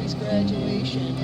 Mary's graduation.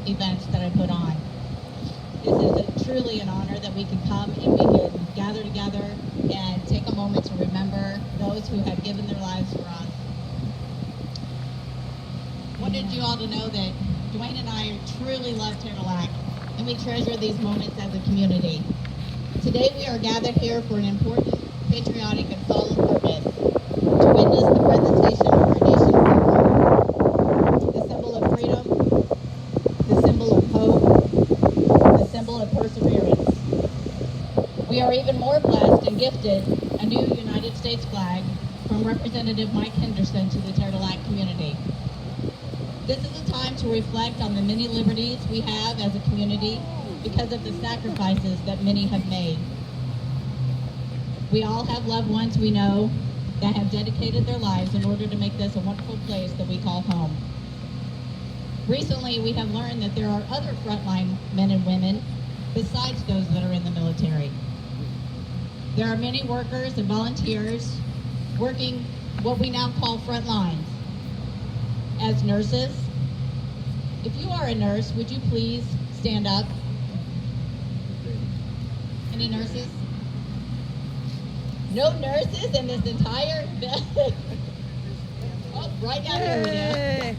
Events that I put on. This is truly an honor that we can come and we can gather together and take a moment to remember those who have given their lives for us. Wanted you all to know that Dwayne and I truly love Turtleneck and we treasure these moments as a community. Today we are gathered here for an important, patriotic, and solemn purpose, to witness the presentation of our nation's symbol, the symbol of freedom, the symbol of hope, the symbol of perseverance. We are even more blessed and gifted a new United States flag from Representative Mike Henderson to the Turtleneck community. This is a time to reflect on the many liberties we have as a community because of the sacrifices that many have made. We all have loved ones we know that have dedicated their lives in order to make this a wonderful place that we call home. Recently, we have learned that there are other frontline men and women besides those that are in the military. There are many workers and volunteers working what we now call front lines. As nurses, if you are a nurse, would you please stand up? Any nurses? No nurses in this entire oh, right down here.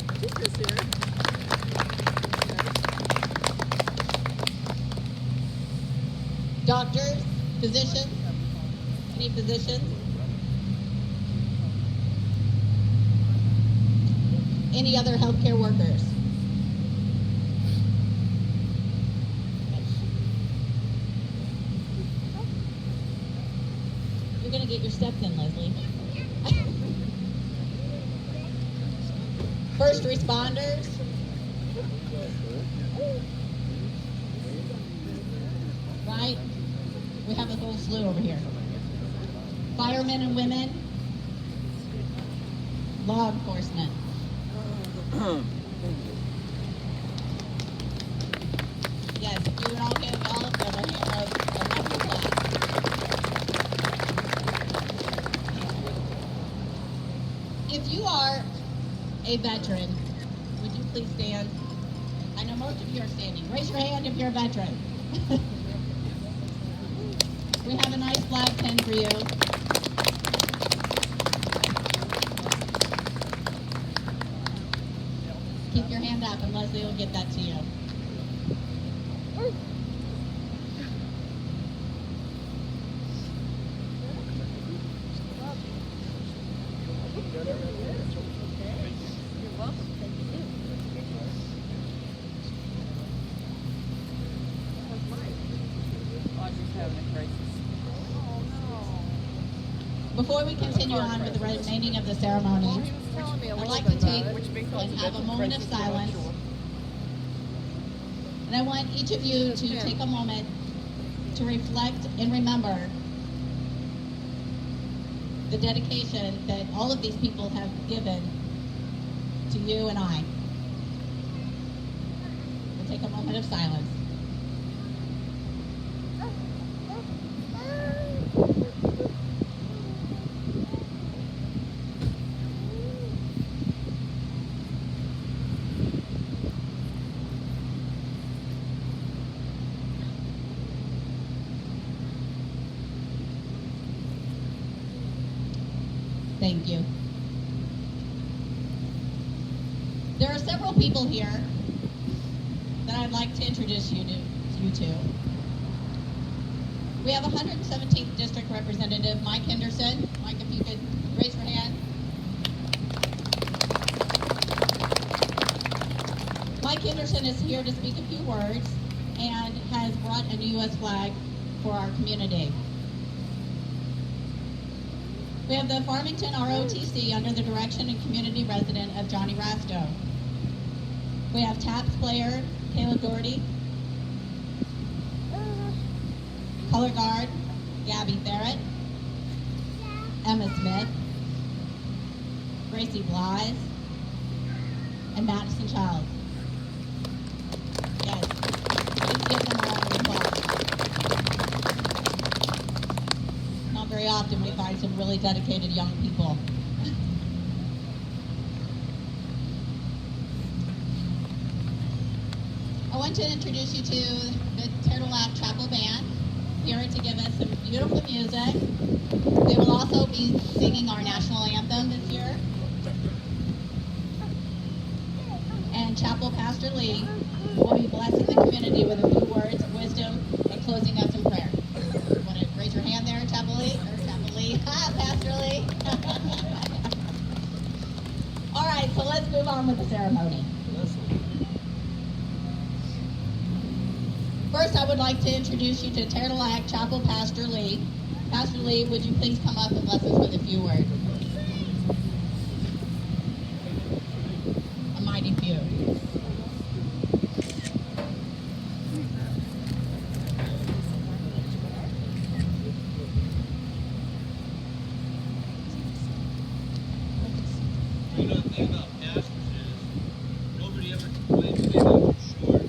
Doctors, physicians, any physicians? Any other healthcare workers? You're going to get your steps in, Leslie. First responders. Right? We have a whole slew over here. Firemen and women. Law enforcement. Yes, if you would all give all of them a hand of applause. If you are a veteran, would you please stand? I know most of you are standing. Raise your hand if you're a veteran. We have a nice flag pin for you. Keep your hand up and Leslie will get that to you. Before Before we continue on with the remaining of the ceremony, I'd like to take and have a moment of silence. And I want each of you to take a moment to reflect and remember the dedication that all of these people have given to you and I. We'll take a moment of silence. Thank you. There are several people here that I'd like to introduce you to. We have 117th District Representative Mike Henderson. Mike, if you could raise your hand. Mike Henderson is here to speak a few words and has brought a new U.S. flag for our community. We have the Farmington ROTC under the direction and community resident of Johnny Rasto. We have TAPS player Kayla Doherty, color guard Gabby Barrett, Emma Smith, Gracie Blythe, and Madison Childs. Yes, please give them a round of applause. Not very often we find some really dedicated young people. I want to introduce you to the Turtleneck Chapel Band, here to give us some beautiful music. They will also be singing our national anthem this year. And Chapel Pastor Lee will be blessing the community with a few words of wisdom and closing us in prayer. You want to raise your hand there, Chapel Lee? Or Chapel Lee? Hi, Pastor Lee. All right, so let's move on with the ceremony. First, I would like to introduce you to Turtleneck Chapel Pastor Lee. Pastor Lee, would you please come up and bless us with a few words? A mighty few. You know, the thing about pastors is nobody ever complains when they go too short.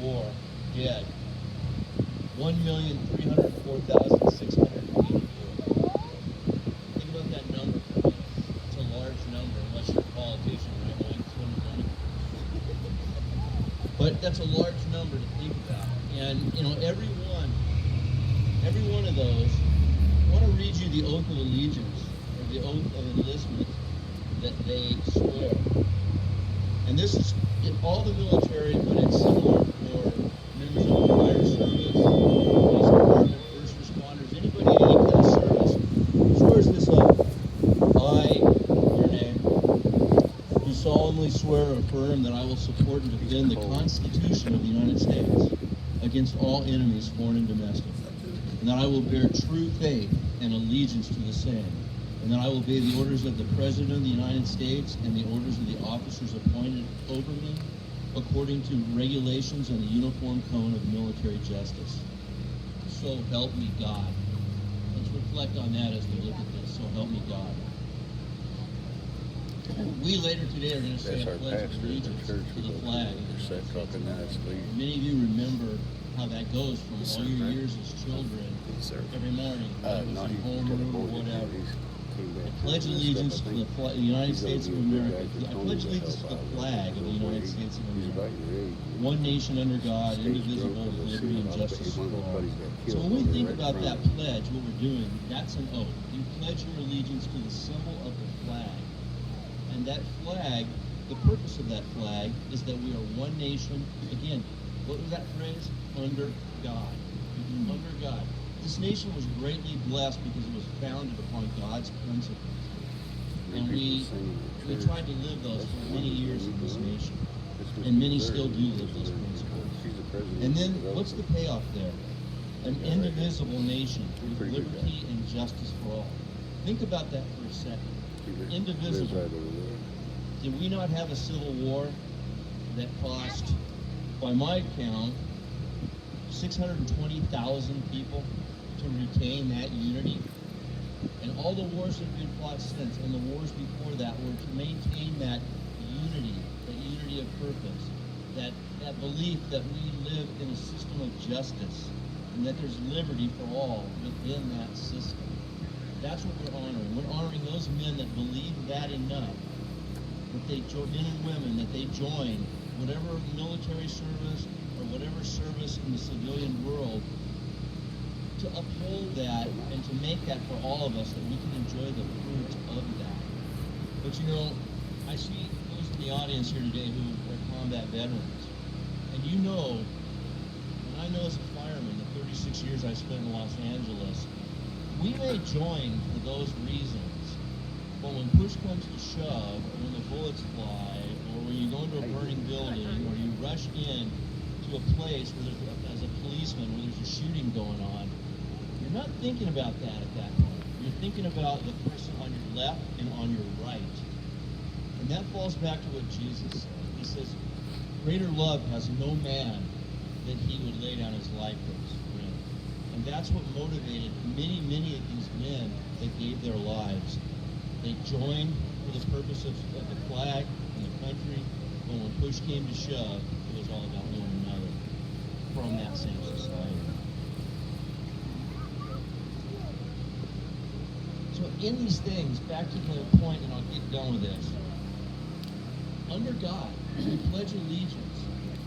War dead. 1,304,682. Think about that number for a minute. It's a large number unless you're a politician, right? Well, it's 1 million. But that's a large number to think about. And you know, every one of those, I want to read you the oath of allegiance, or the oath of enlistment that they swear. And this is in all the military, but it's similar for members of the fire service, police department, first responders, anybody in any kind of service swears this oath. I, your name, do solemnly swear or affirm that I will support and defend the Constitution of the United States against all enemies, foreign and domestic, and that I will bear true faith and allegiance to the same, and that I will obey the orders of the President of the United States and the orders of the officers appointed over me according to regulations and the Uniform Code of Military Justice. So help me God. Let's reflect on that as we look at this. So help me God. We later today are going to say a pledge of allegiance to the flag. Many of you remember how that goes from Yes, all sir, your right. years as children Yes, sir. every morning, whether it was No, in he got homeroom or aborted. whatever. Came back I to pledge his allegiance stuff, to I the, think. the United He's gonna States of be a good America. guy for I Tony pledge to allegiance to help the out. flag of the He's United over States of He's about America. your age. One nation under God, Stage indivisible, drunk, with because I liberty see and a lot of justice one for of his all. buddies got So killed when we over think right in about front that of him. pledge, what we're doing, that's an oath. You pledge your allegiance to the symbol of the flag. And that flag, the purpose of that flag is that we are one nation. Again, what was that phrase? Under God. Under God. This nation was greatly blessed because it was founded upon God's principles. And we tried to live those for many years in this nation. And many still do live those principles. And then what's the payoff there? An indivisible nation with liberty and justice for all. Think about that for a second. Indivisible. Did we not have a civil war that cost, by my count, 620,000 people to retain that unity? And all the wars that have been fought since, and the wars before that, were to maintain that unity of purpose, that belief that we live in a system of justice, and that there's liberty for all within that system. That's what we're honoring. We're honoring those men that believe that enough, that they men and women, that they join whatever military service or whatever service in the civilian world to uphold that and to make that for all of us, that we can enjoy the fruits of that. But you know, I see those in the audience here today who are combat veterans. And you know, and I know as a fireman, the 36 years I spent in Los Angeles, we may join for those reasons, but when push comes to shove, or when the bullets fly, or when you go into a burning building, or you rush in to a place where as a policeman, where there's a shooting going on, you're not thinking about that at that point. You're thinking about the person on your left and on your right. And that falls back to what Jesus said. He says, greater love has no man that he would lay down his life for his friend. And that's what motivated many, many of these men that gave their lives. They joined for the purpose of the flag and the country, but when push came to shove, it was all about one another from that same society. So in these things, back to the point, and I'll get done with this. Under God, we pledge allegiance.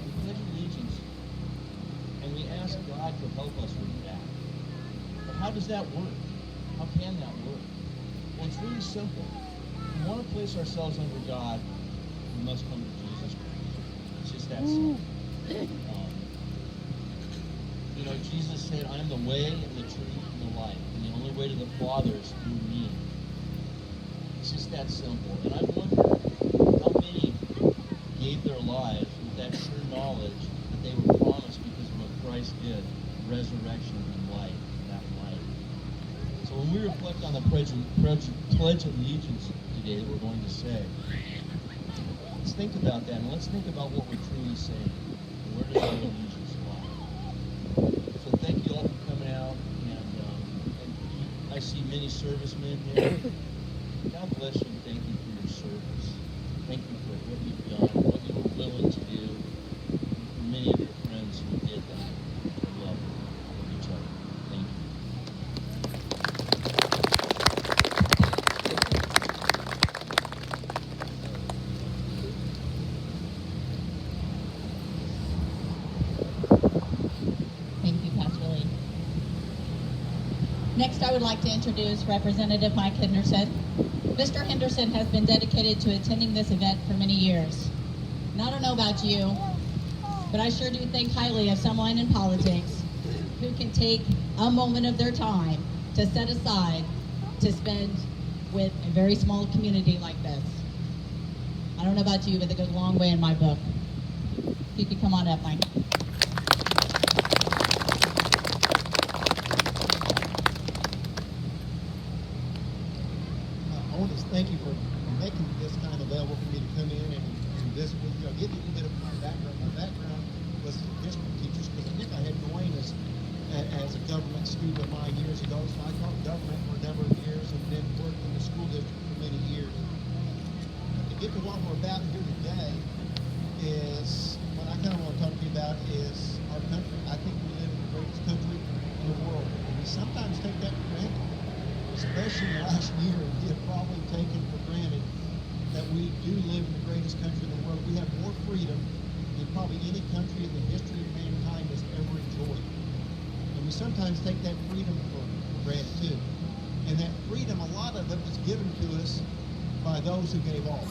We pledge allegiance, and we ask God to help us with that. But how does that work? How can that work? Well, it's really simple. If we want to place ourselves under God, we must come to Jesus Christ. It's just that simple. You know, Jesus said, I am the way and the truth and the life, and the only way to the Father is through me. It's just that simple. And I wonder how many gave their lives with that sure knowledge that they were promised because of what Christ did, resurrection and life, that life. So when we reflect on the pledge of allegiance today that we're going to say, let's think about that, and let's think about what we're truly saying. Where does our allegiance lie? So thank you all for coming out, and I see many servicemen here. God bless you and thank you for your service. Thank you for what you've done, what you were willing to do, and for many of your friends who did that for love of each other. Thank you. Thank you, Pastor Lee. Next, I would like to introduce Representative Mike Henderson. Mr. Henderson has been dedicated to attending this event for many years. And I don't know about you, but I sure do think highly of someone in politics who can take a moment of their time to set aside to spend with a very small community like this. I don't know about you, but they go a long way in my book. If you could come on up, Mike. I want to thank you for making this kind of available for me to come in and visit with you. I'll give you a little bit of my background. My background was history teachers because I think I had joined as a government student of mine years ago. So I taught government for a number of years and then worked in the school district for many years. To get to what we're about here today is what I kind of want to talk to you about is our country. I think we live in the greatest country in the world. And we sometimes take that for granted, especially in the last year. We have probably taken for granted that we do live in the greatest country in the world. We have more freedom than probably any country in the history of mankind has ever enjoyed. And we sometimes take that freedom for granted too. And that freedom, a lot of it was given to us by those who gave all.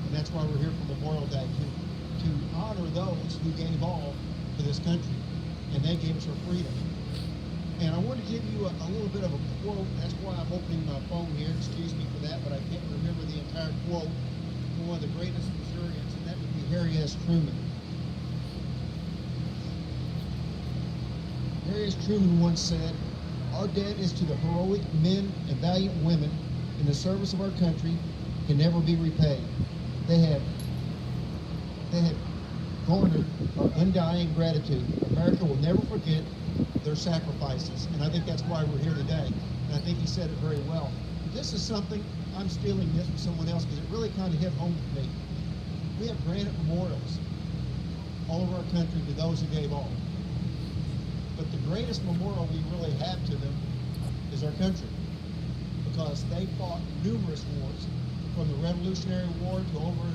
And that's why we're here for Memorial Day, to honor those who gave all to this country. And they gave us our freedom. And I want to give you a little bit of a quote. That's why I'm opening my phone here. Excuse me for that, but I can't remember the entire quote from one of the greatest Missourians, and that would be Harry S. Truman. Harry S. Truman once said, "Our debt is to the heroic men and valiant women in the service of our country can never be repaid. They have garnered our undying gratitude. America will never forget their sacrifices." And I think that's why we're here today. And I think he said it very well. This is something, I'm stealing this from someone else because it really kind of hit home with me. We have granite memorials all over our country to those who gave all. But the greatest memorial we really have to them is our country, because they fought numerous wars, from the Revolutionary War to over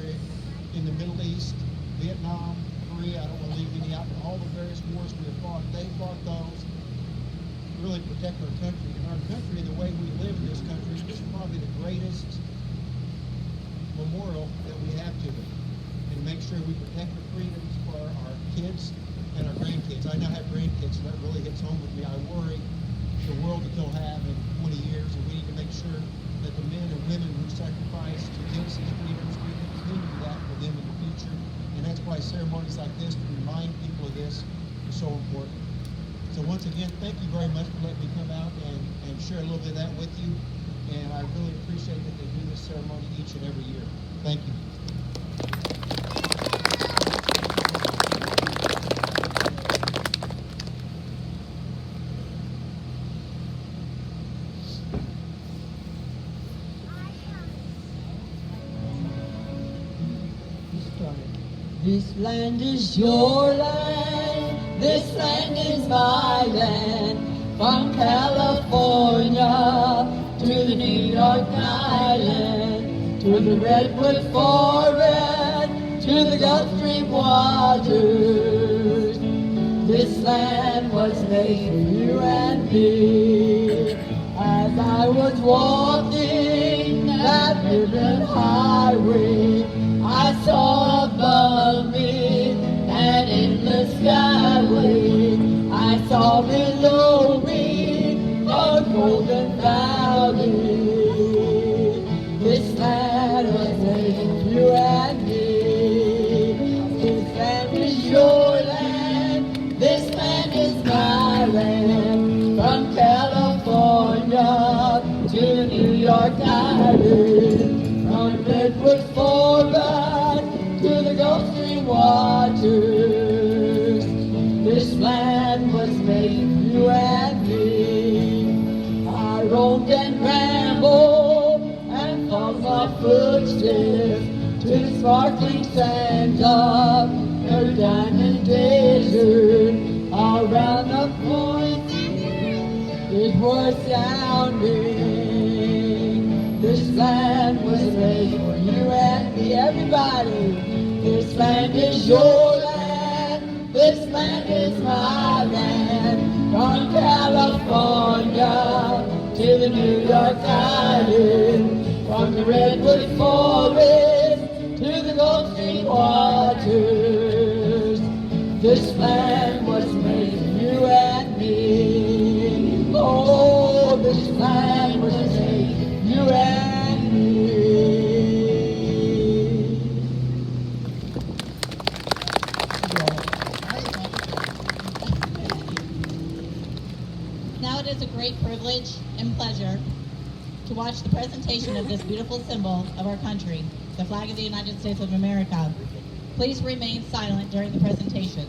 in the Middle East, Vietnam, Korea. I don't want to leave any out, but all the various wars we have fought, they fought those to really protect our country. And our country, and the way we live in this country, is probably the greatest memorial that we have to them. And make sure we protect the freedoms for our kids and our grandkids. I now have grandkids, so that really hits home with me. I worry the world that they'll have in 20 years, and we need to make sure that the men and women who sacrificed to give us these freedoms, we can continue that for them in the future. And that's why ceremonies like this, to remind people of this, is so important. So once again, thank you very much for letting me come out and share a little bit of that with you. And I really appreciate that they do this ceremony each and every year. Thank you. This land is your land, this land is my land, from California to the New York Island, to the Redwood Forest, to the Gulf Stream waters. This land was made for you and me. As I was walking that midland highway, I saw above me an endless skyway. I saw below me a golden valley. This land was made for you and me. This land is your land. This land is my land. From California to New York Island, from Redwood Forest to the Gulf Stream waters. This land was made for you and me. I roamed and rambled and followed my footsteps to the sparkling sands of the diamond desert. Around the point it was sounding. This land was made for you and me. Everybody, this land is your land. This land is my land. From California to the New York Island, from the Redwood Forest to the Gulf Stream waters. This land was made for you and me. Oh, this land was made for you and me. Now it is a great privilege and pleasure to watch the presentation of this beautiful symbol of our country, the flag of the United States of America. Please remain silent during the presentation.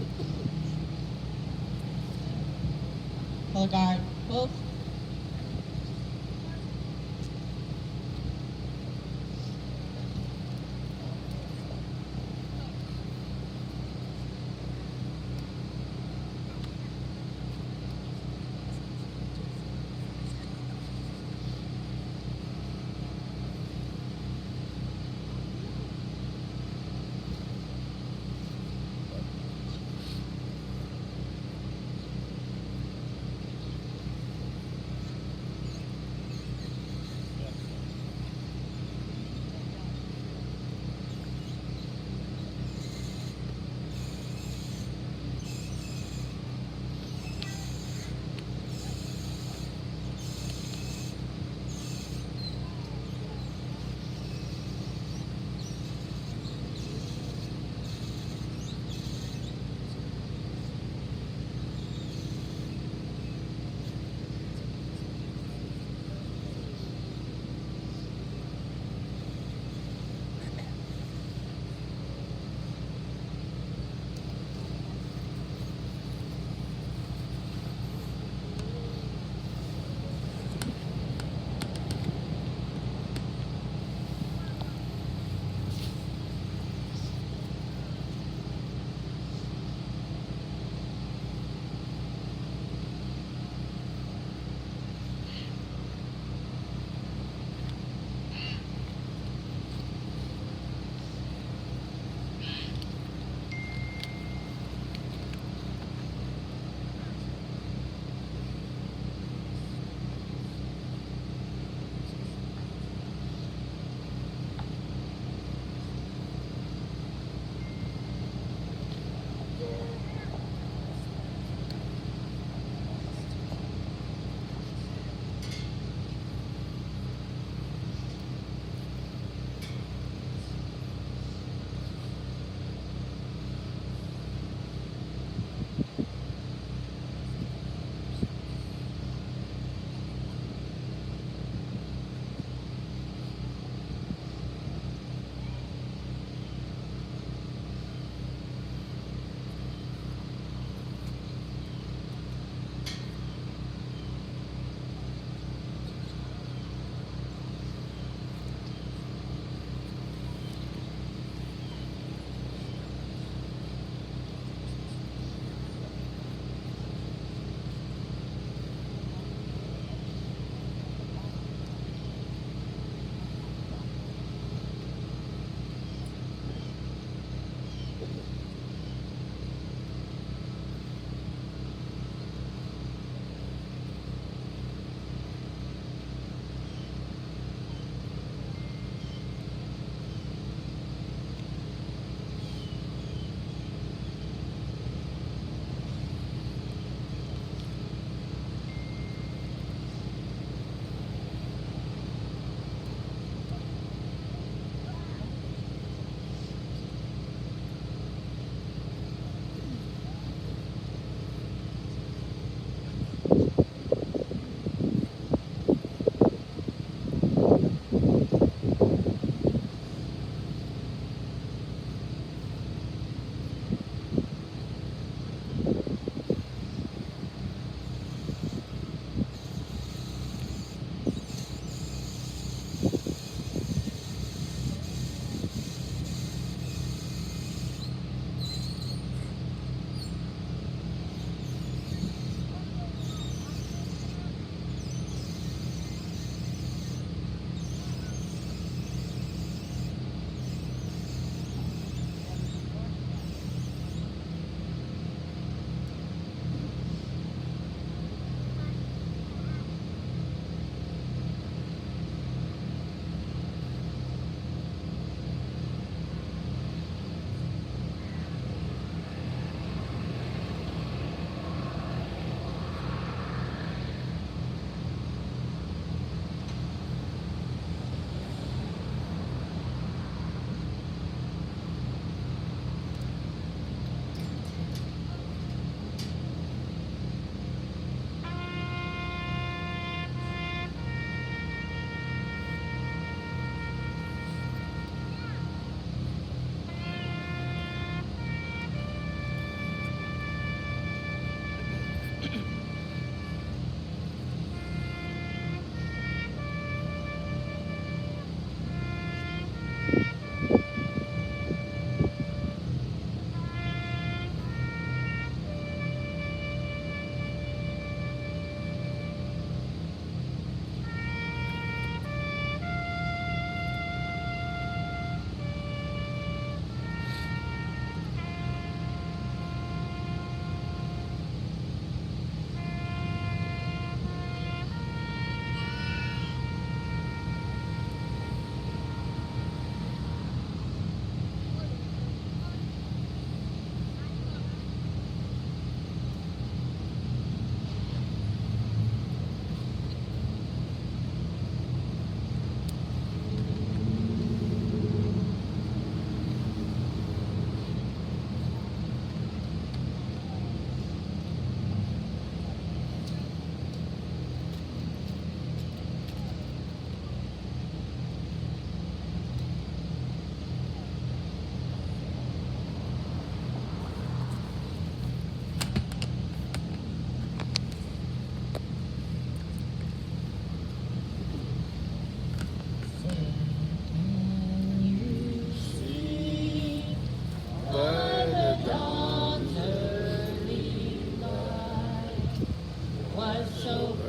Color guard, both.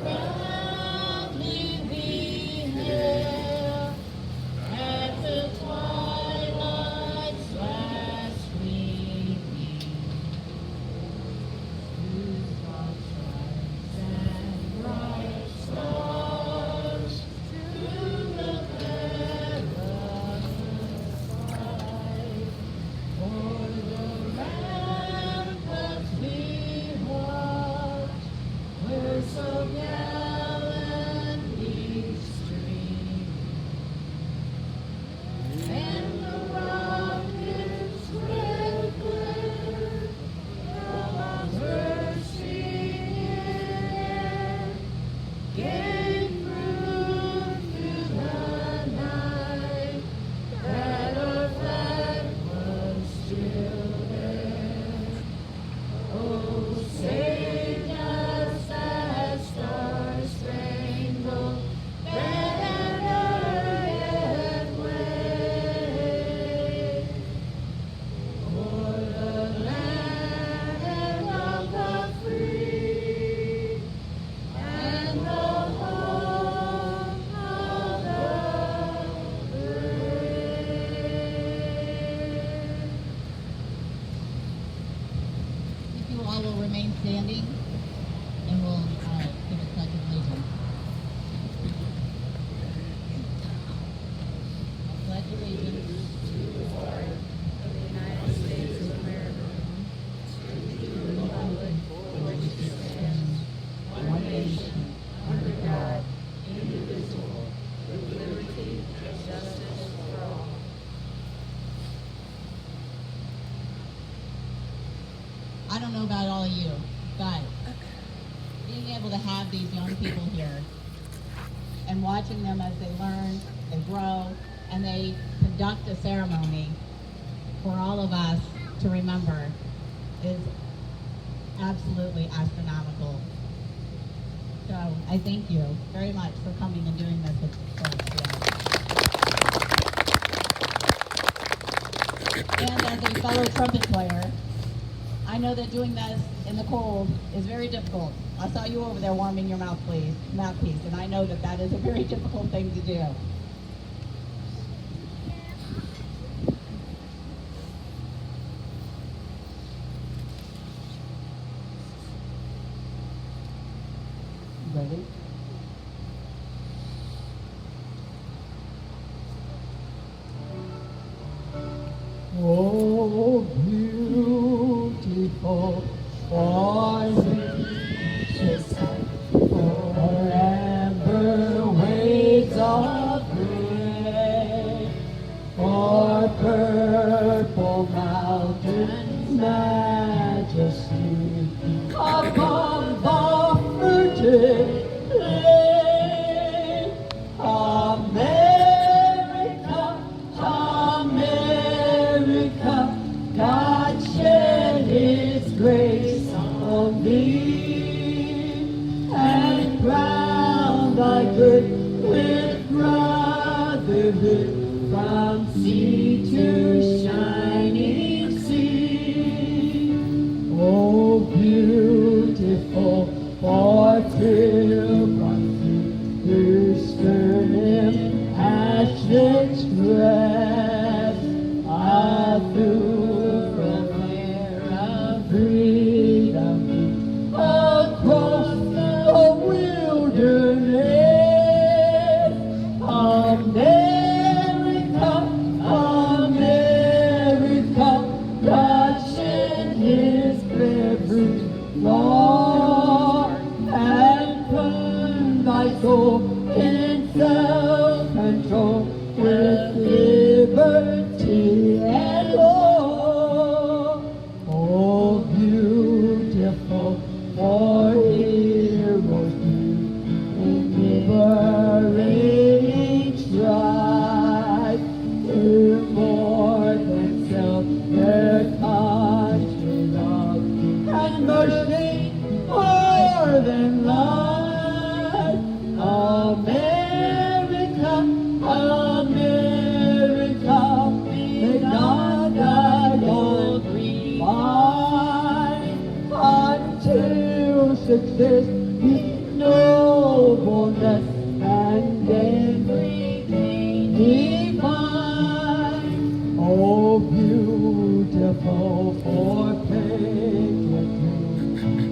proudly we hail at the twilight's last gleaming, whose broad stripes and bright stars through the perilous fight, o'er the ramparts we watch, where so gallantly stream, and the rocket's red glare from our bursting air gave proof to the night that our flag was still there. Oh, say does that star-spangled banner yet wave o'er the land of the free and the home of the brave? If you all will remain standing, and we'll give a pledge of allegiance. I pledge allegiance to the flag of the United States of America, to the republic for which it stands, one nation, under God, indivisible, with liberty and justice for all. I don't know about all of you, but being able to have these young people here and watching them as they learn and grow and they conduct a ceremony for all of us to remember is absolutely astronomical. So I thank you very much for coming and doing this for us today. And as a fellow trumpet player, I know that doing this in the cold is very difficult. I saw you over there warming your mouthpiece, and I know that that is a very difficult thing to do. Ready? Oh, beautiful voices forever waves of gray, for purple mountains majesty above the fertile plain. America, America, God shed His grace on thee, and crown thy good with brotherhood from sea to shining sea. Oh, beautiful for pilgrims whose stern passions tread through from air of freedom across the wilderness. America, America, God shed His beverage law and turned thy soul in self-control with liberty and law. Oh, beautiful for heroes in liberating strife, to more than self their country love and mercy more than life. America, America, may God thy own find until success be known. goodness and everything divine. Oh, beautiful for patriot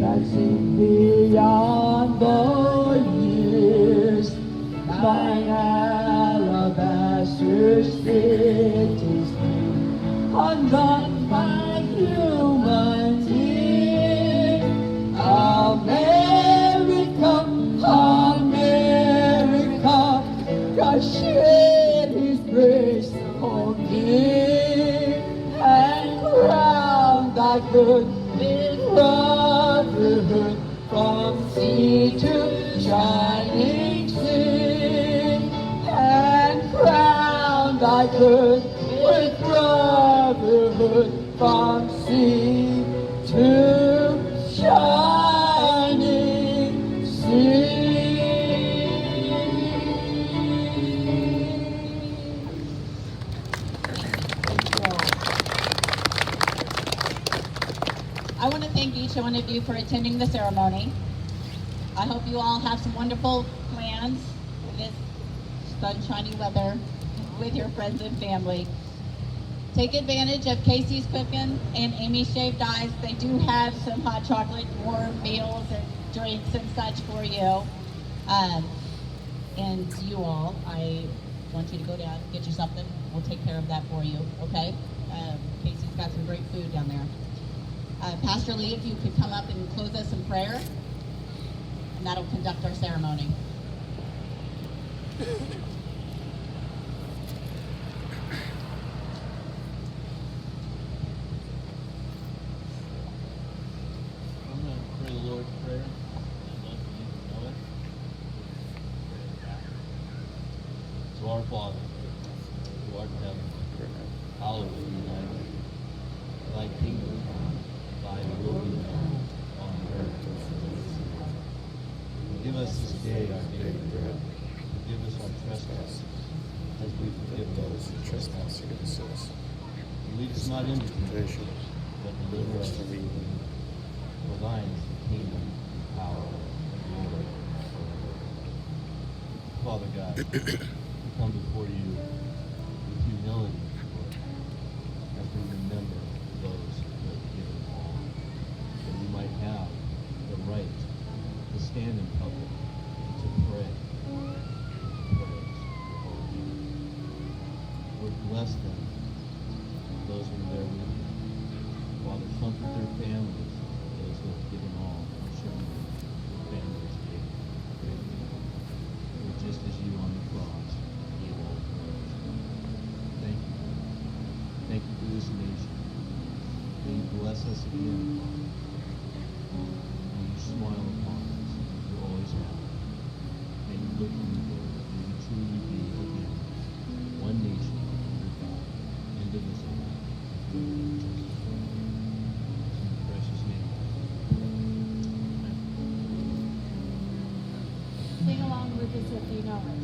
that sing beyond the years. Thine alabaster cities undone by human tears. America, America, God shed His grace on thee and crowned thy good with brotherhood from sea to shining sea, and crowned thy good with brotherhood from sea to shining sea. I want to thank each one of you for attending the ceremony. I hope you all have some wonderful plans this sunshiny weather with your friends and family. Take advantage of Casey's Cooking and Amy's Shaved Ice. They do have some hot chocolate, warm meals and drinks and such for you. And you all, I want you to go down, get you something. We'll take care of that for you, okay? Casey's got some great food down there. Pastor Lee, if you could come up and close us in prayer, and that'll conduct our ceremony. I'm going to pray the Lord's Prayer. I'd love for you to know it. So our Father, who art in heaven, hallowed be thy name. Thy kingdom come, thy will be done on earth as it is in heaven. Give us this day our daily bread. Forgive us our trespasses, as we forgive those who trespass against us. And lead us not into temptation, but deliver us from evil. For thine is the kingdom, the power, and the glory forever. Father God, we come before you with humility, Lord, as we remember those who have given all, that we might have the right to stand in public and to pray prayers to your holy name. Lord, bless them, those who are there with them. Father, comfort their families, those who have given all. I'm sure their families gave greatly. Lord, just as you on the cross gave all praise. Thank you. Thank you for this nation. May you bless us again, Father. May you smile upon us, as you always have. May you look in the Lord. May you truly be again one nation under God, indivisible, with justice for all. In the precious name of Amen. Sing along with us if you know it.